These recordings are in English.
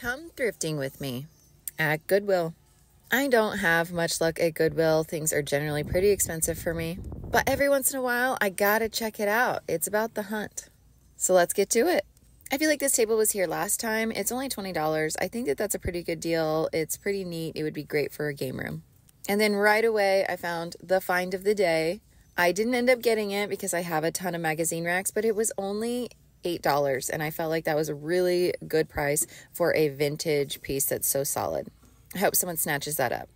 Come thrifting with me at Goodwill. I don't have much luck at Goodwill. Things are generally pretty expensive for me, but every once in a while, I gotta check it out. It's about the hunt. So let's get to it. I feel like this table was here last time. It's only $20. I think that that's a pretty good deal. It's pretty neat. It would be great for a game room. And then right away, I found the find of the day. I didn't end up getting it because I have a ton of magazine racks, but it was only $8, and I felt like that was a really good price for a vintage piece that's so solid. I hope someone snatches that up.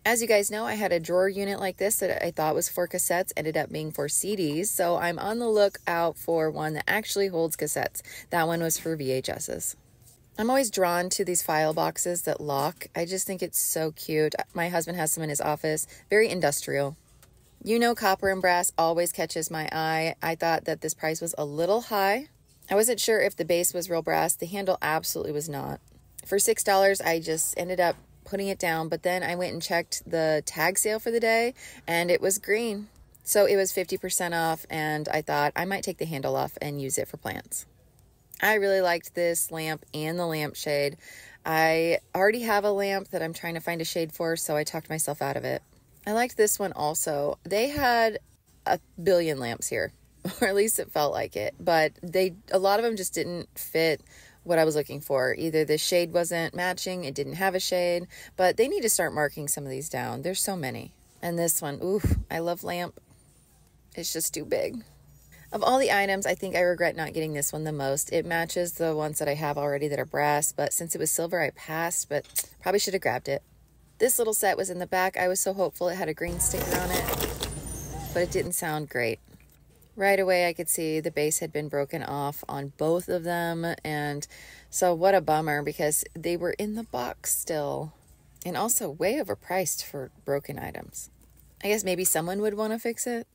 As you guys know, I had a drawer unit like this that I thought was for cassettes, ended up being for CDs, so I'm on the lookout for one that actually holds cassettes. That one was for VHSs. I'm always drawn to these file boxes that lock. I just think it's so cute. My husband has some in his office, very industrial. You know, copper and brass always catches my eye. I thought that this price was a little high. I wasn't sure if the base was real brass. The handle absolutely was not. For $6, I just ended up putting it down, but then I went and checked the tag sale for the day and it was green. So it was 50% off, and I thought I might take the handle off and use it for plants. I really liked this lamp and the lampshade. I already have a lamp that I'm trying to find a shade for, so I talked myself out of it. I liked this one also. They had a billion lamps here, or at least it felt like it, but a lot of them just didn't fit what I was looking for. Either the shade wasn't matching, it didn't have a shade, but they need to start marking some of these down. There's so many. And this one, ooh, I love lamp. It's just too big. Of all the items, I think I regret not getting this one the most. It matches the ones that I have already that are brass, but since it was silver, I passed, but probably should have grabbed it. This little set was in the back. I was so hopeful it had a green sticker on it, but it didn't sound great. Right away, I could see the base had been broken off on both of them, and so what a bummer because they were in the box still, and also way overpriced for broken items. I guess maybe someone would want to fix it.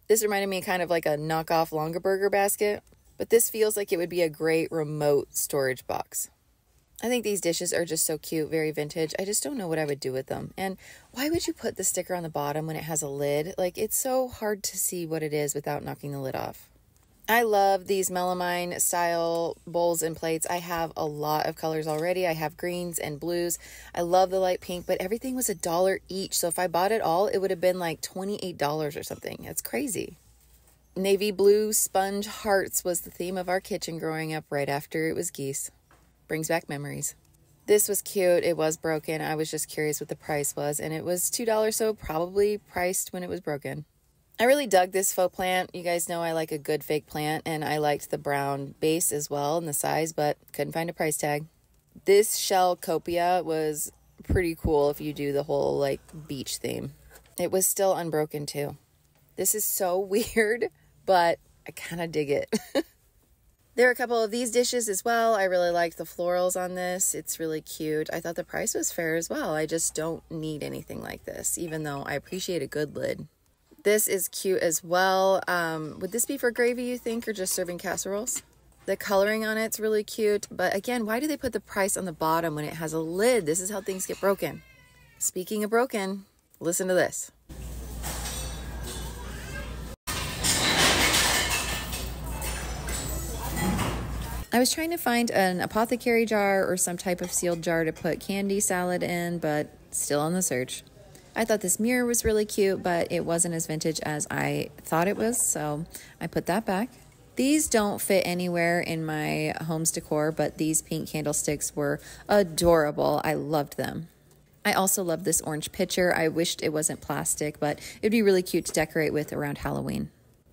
This reminded me kind of like a knockoff Longaberger basket, but this feels like it would be a great remote storage box. I think these dishes are just so cute, very vintage. I just don't know what I would do with them. And why would you put the sticker on the bottom when it has a lid? Like, it's so hard to see what it is without knocking the lid off. I love these melamine style bowls and plates. I have a lot of colors already. I have greens and blues. I love the light pink, but everything was $1 each. So if I bought it all, it would have been like $28 or something. It's crazy. Navy blue sponge hearts was the theme of our kitchen growing up right after it was geese. Brings back memories. This was cute. It was broken. I was just curious what the price was, and it was $2, so probably priced when it was broken. I really dug this faux plant. You guys know I like a good fake plant, and I liked the brown base as well and the size, but couldn't find a price tag. This shell copia was pretty cool if you do the whole like beach theme. It was still unbroken too. This is so weird, but I kind of dig it. There are a couple of these dishes as well. I really like the florals on this. It's really cute. I thought the price was fair as well. I just don't need anything like this, even though I appreciate a good lid. This is cute as well. Would this be for gravy, you think, or just serving casseroles? The coloring on it's really cute. But again, why do they put the price on the bottom when it has a lid? This is how things get broken. Speaking of broken, listen to this. I was trying to find an apothecary jar or some type of sealed jar to put candy salad in, but still on the search. I thought this mirror was really cute, but it wasn't as vintage as I thought it was, so I put that back. These don't fit anywhere in my home's decor, but these pink candlesticks were adorable. I loved them. I also love this orange pitcher. I wished it wasn't plastic, but it'd be really cute to decorate with around Halloween.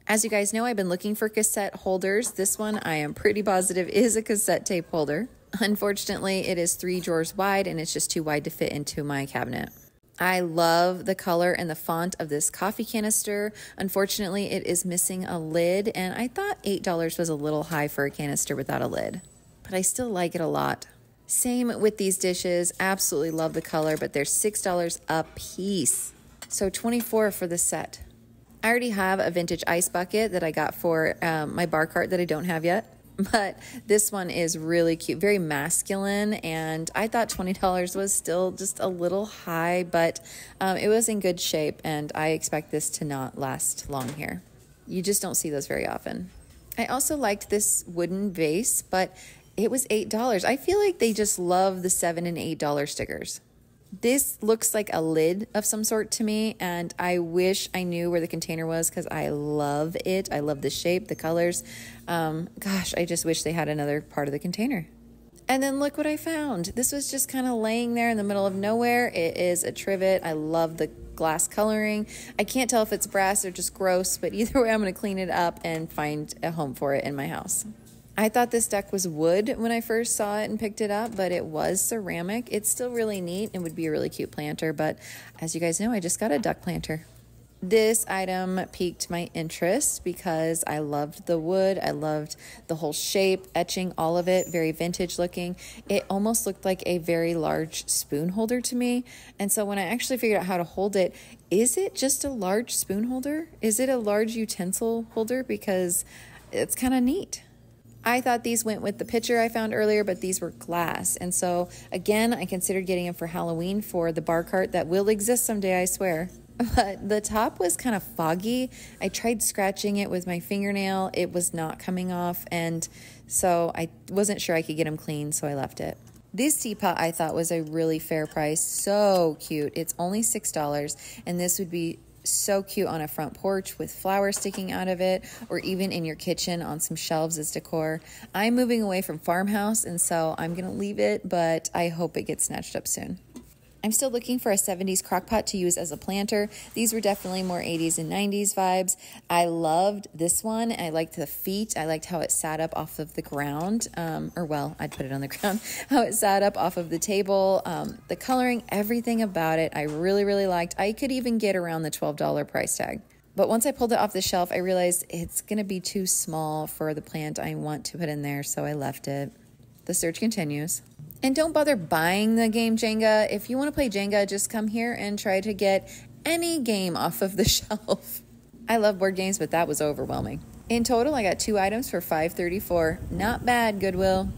As you guys know, I've been looking for cassette holders. This one I am pretty positive is a cassette tape holder. Unfortunately, it is 3 drawers wide and it's just too wide to fit into my cabinet. I love the color and the font of this coffee canister. Unfortunately, it is missing a lid, and I thought $8 was a little high for a canister without a lid, but I still like it a lot. Same with these dishes. Absolutely love the color, but they're $6 a piece. So $24 for the set. I already have a vintage ice bucket that I got for my bar cart that I don't have yet. But this one is really cute, very masculine, and I thought $20 was still just a little high, but it was in good shape, and I expect this to not last long here. You just don't see those very often. I also liked this wooden vase, but It was $8. I feel like they just love the $7 and $8 stickers. This looks like a lid of some sort to me, and I wish I knew where the container was because I love it. I love the shape, the colors. Gosh, I just wish they had another part of the container. And then look what I found. This was just kind of laying there in the middle of nowhere. It is a trivet. I love the glass coloring. I can't tell if it's brass or just gross, but either way, I'm going to clean it up and find a home for it in my house. I thought this deck was wood when I first saw it and picked it up, but it was ceramic. It's still really neat and would be a really cute planter, but as you guys know, I just got a duck planter. This item piqued my interest because I loved the wood. I loved the whole shape, etching, all of it, very vintage looking. It almost looked like a very large spoon holder to me. And so when I actually figured out how to hold it, is it just a large spoon holder? Is it a large utensil holder? Because it's kind of neat. I thought these went with the picture I found earlier, but these were glass. And so again, I considered getting them for Halloween for the bar cart that will exist someday, I swear. But the top was kind of foggy. I tried scratching it with my fingernail. It was not coming off. And so I wasn't sure I could get them clean, so I left it. This teapot I thought was a really fair price. So cute. It's only $6, and this would be so cute on a front porch with flowers sticking out of it, or even in your kitchen on some shelves as decor. I'm moving away from farmhouse, and so I'm gonna leave it, but I hope it gets snatched up soon. I'm still looking for a 70s crock pot to use as a planter. These were definitely more 80s and 90s vibes. I loved this one. I liked the feet. I liked how it sat up off of the ground. I'd put it on the ground. How it sat up off of the table. The coloring, everything about it, I really, really liked. I could even get around the $12 price tag. But once I pulled it off the shelf, I realized it's going to be too small for the plant I want to put in there, so I left it. The search continues. And don't bother buying the game Jenga. If you want to play Jenga, just come here and try to get any game off of the shelf. I love board games, but that was overwhelming. In total, I got 2 items for $5.34. Not bad, Goodwill.